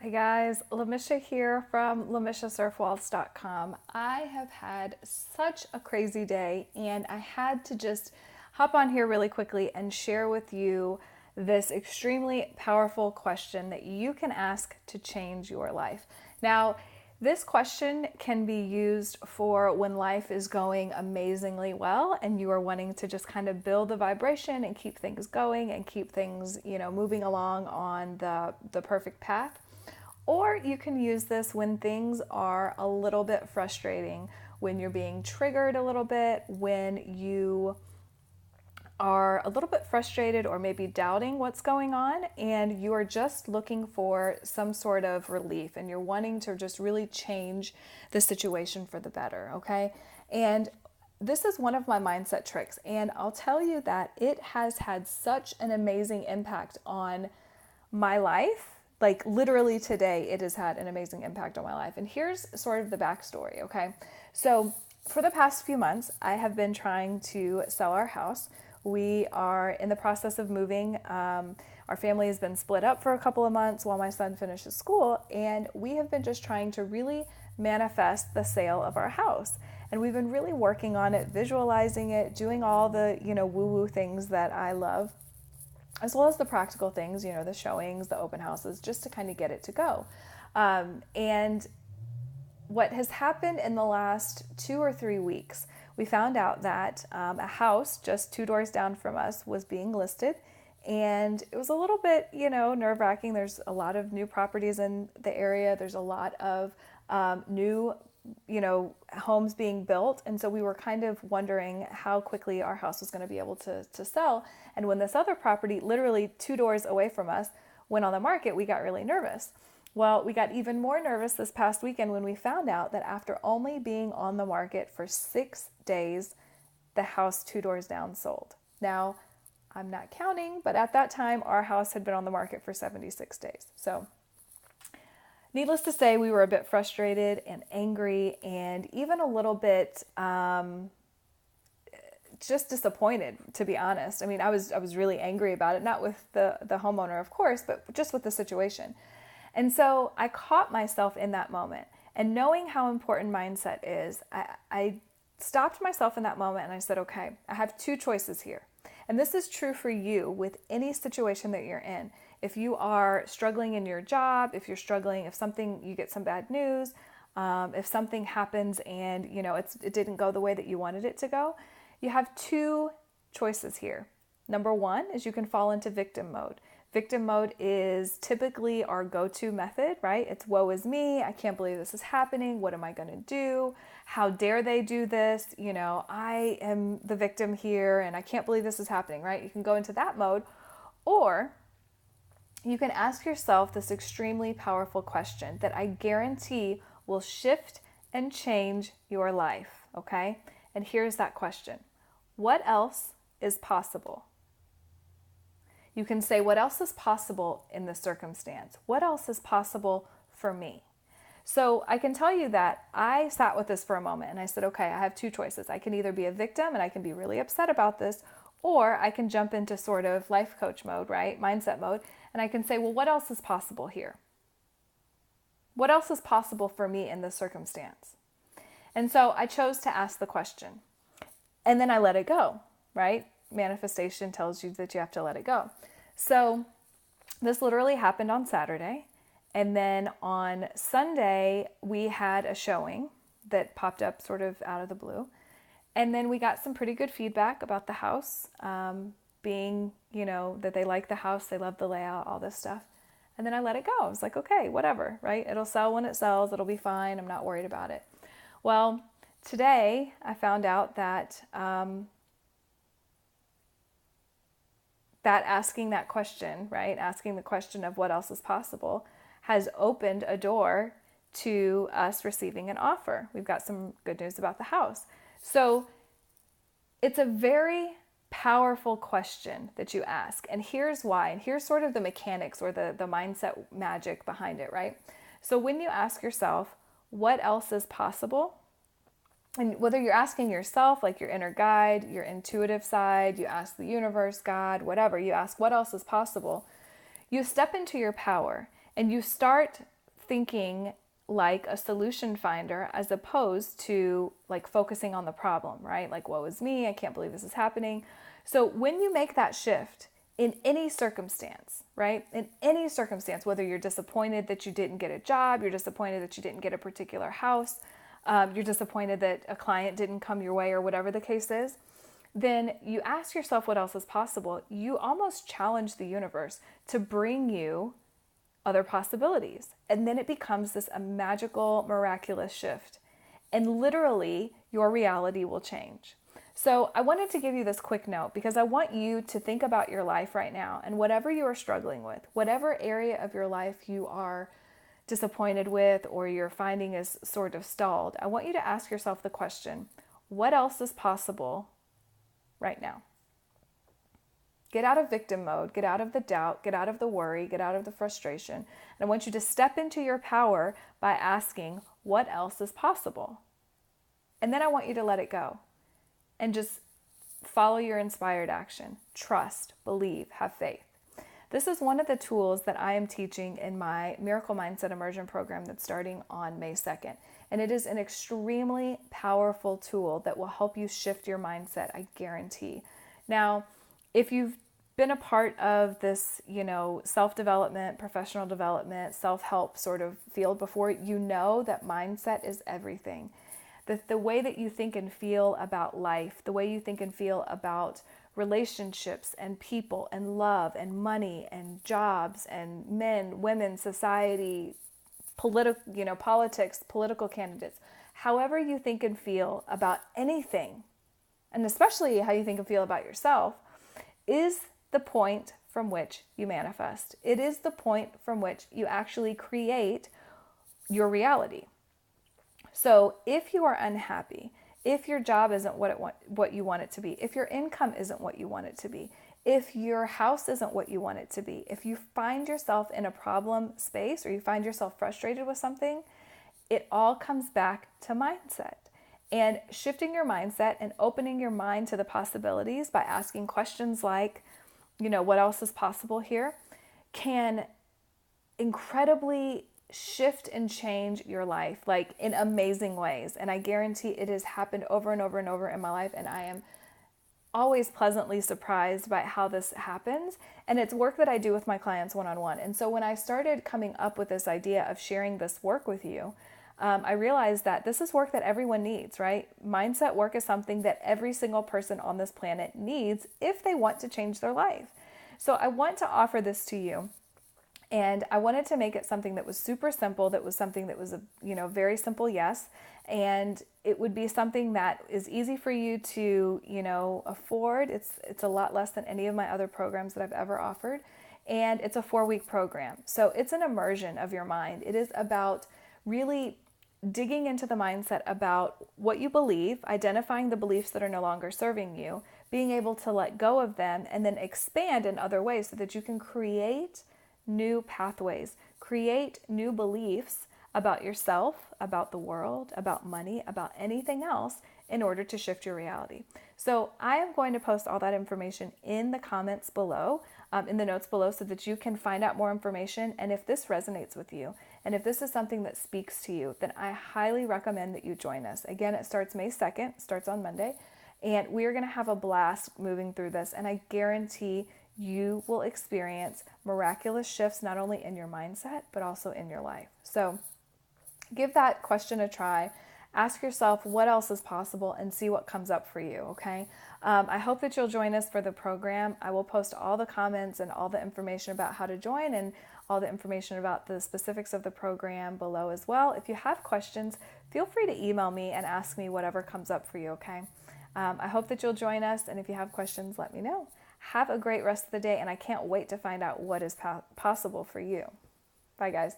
Hey guys, Lamisha here from LamishaSerf-Walls.com. I have had such a crazy day and I had to just hop on here really quickly and share with you this extremely powerful question that you can ask to change your life. Now, this question can be used for when life is going amazingly well and you are wanting to just kind of build the vibration and keep things going and keep things, moving along on the perfect path. Or you can use this when things are a little bit frustrating, when you're being triggered a little bit, when you are a little bit frustrated or maybe doubting what's going on, and you are just looking for some sort of relief and you're wanting to just really change the situation for the better, okay? And this is one of my mindset tricks, and I'll tell you that it has had such an amazing impact on my life. Like literally today, it has had an amazing impact on my life. And here's sort of the backstory, okay? So for the past few months, I have been trying to sell our house. We are in the process of moving. Our family has been split up for a couple of months while my son finishes school, and we have been just trying to really manifest the sale of our house. And we've been really working on it, visualizing it, doing all the, woo-woo things that I love, as well as the practical things, the showings, the open houses, just to kind of get it to go. And what has happened in the last 2 or 3 weeks, we found out that a house just 2 doors down from us was being listed. And it was a little bit, nerve-wracking. There's a lot of new properties in the area. There's a lot of new homes being built. And so we were kind of wondering how quickly our house was going to be able to sell. And when this other property, literally 2 doors away from us, went on the market, we got really nervous. Well, we got even more nervous this past weekend when we found out that after only being on the market for 6 days, the house 2 doors down sold. Now, I'm not counting, but at that time, our house had been on the market for 76 days. So needless to say, we were a bit frustrated and angry and even a little bit just disappointed, to be honest. I mean, I was really angry about it, not with the homeowner, of course, but just with the situation. And so I caught myself in that moment. And knowing how important mindset is, I stopped myself in that moment and I said, okay, I have 2 choices here. And this is true for you with any situation that you're in. If you are struggling in your job, if you're struggling, if you get some bad news, if something happens and it didn't go the way that you wanted it to go, you have 2 choices here. Number 1 is you can fall into victim mode. Victim mode is typically our go-to method, right? It's woe is me. I can't believe this is happening. What am I going to do? How dare they do this? I am the victim here and I can't believe this is happening, right? You can go into that mode, or you can ask yourself this extremely powerful question that I guarantee will shift and change your life, okay? And here's that question. What else is possible? You can say, what else is possible in this circumstance? What else is possible for me? So I can tell you that I sat with this for a moment and I said, okay, I have 2 choices. I can either be a victim and I can be really upset about this, or I can jump into sort of life coach mode, right? Mindset mode. And I can say, well, what else is possible here? What else is possible for me in this circumstance? And so I chose to ask the question. And then I let it go, right? Manifestation tells you that you have to let it go. So this literally happened on Saturday. And then on Sunday, we had a showing that popped up sort of out of the blue. And then we got some pretty good feedback about the house, being, that they like the house, they love the layout, all this stuff. And then I let it go. I was like, okay, whatever, right? It'll sell when it sells. It'll be fine. I'm not worried about it. Well, today I found out that that asking that question, right? Asking the question of what else is possible has opened a door to us receiving an offer. We've got some good news about the house. So it's a very powerful question that you ask. And here's why. And here's sort of the mechanics or the mindset magic behind it, right? So when you ask yourself, what else is possible? And whether you're asking yourself, like your inner guide, your intuitive side, you ask the universe, God, whatever, you ask what else is possible, you step into your power and you start thinking like a solution finder as opposed to like focusing on the problem, right? Like, woe is me, I can't believe this is happening. So when you make that shift in any circumstance, right? In any circumstance, whether you're disappointed that you didn't get a job, you're disappointed that you didn't get a particular house, you're disappointed that a client didn't come your way or whatever the case is, then you ask yourself what else is possible. You almost challenge the universe to bring you other possibilities. And then it becomes this a magical, miraculous shift. And literally, your reality will change. So I wanted to give you this quick note because I want you to think about your life right now and whatever you are struggling with, whatever area of your life you are disappointed with or you're finding is sort of stalled, I want you to ask yourself the question, what else is possible right now? Get out of victim mode, get out of the doubt, get out of the worry, get out of the frustration. And I want you to step into your power by asking, what else is possible? And then I want you to let it go and just follow your inspired action. Trust, believe, have faith. This is one of the tools that I am teaching in my Miracle Mindset Immersion program that's starting on May 2nd. And it is an extremely powerful tool that will help you shift your mindset, I guarantee. Now, if you've been a part of this, self-development, professional development, self-help sort of field before, you know that mindset is everything. The way that you think and feel about life, the way you think and feel about relationships and people and love and money and jobs and men, women, society, politics, political candidates, however you think and feel about anything, and especially how you think and feel about yourself, is the point from which you manifest. It is the point from which you actually create your reality. So if you are unhappy, if your job isn't what you want it to be, if your income isn't what you want it to be, if your house isn't what you want it to be, if you find yourself in a problem space or you find yourself frustrated with something, it all comes back to mindset. And shifting your mindset and opening your mind to the possibilities by asking questions like, what else is possible here, can incredibly shift and change your life, like in amazing ways. And I guarantee it has happened over and over and over in my life. And I am always pleasantly surprised by how this happens. And it's work that I do with my clients one-on-one. And so when I started coming up with this idea of sharing this work with you, I realized that this is work that everyone needs, right? Mindset work is something that every single person on this planet needs if they want to change their life. So I want to offer this to you. And I wanted to make it something that was super simple, that was something that was a very simple yes. And it would be something that is easy for you to, afford. It's a lot less than any of my other programs that I've ever offered. And it's a 4-week program. So it's an immersion of your mind. It is about really digging into the mindset about what you believe, identifying the beliefs that are no longer serving you, being able to let go of them, and then expand in other ways so that you can create new pathways, create new beliefs about yourself, about the world, about money, about anything else in order to shift your reality. So I am going to post all that information in the comments below, in the notes below, so that you can find out more information. And if this resonates with you, and if this is something that speaks to you, then I highly recommend that you join us. Again, it starts May 2nd, starts on Monday, and we are going to have a blast moving through this. And I guarantee you will experience miraculous shifts, not only in your mindset, but also in your life. So give that question a try. Ask yourself what else is possible and see what comes up for you, okay? I hope that you'll join us for the program. I will post all the comments and all the information about how to join and all the information about the specifics of the program below as well. If you have questions, feel free to email me and ask me whatever comes up for you, okay? I hope that you'll join us, and if you have questions, let me know. Have a great rest of the day, and I can't wait to find out what is possible for you. Bye, guys.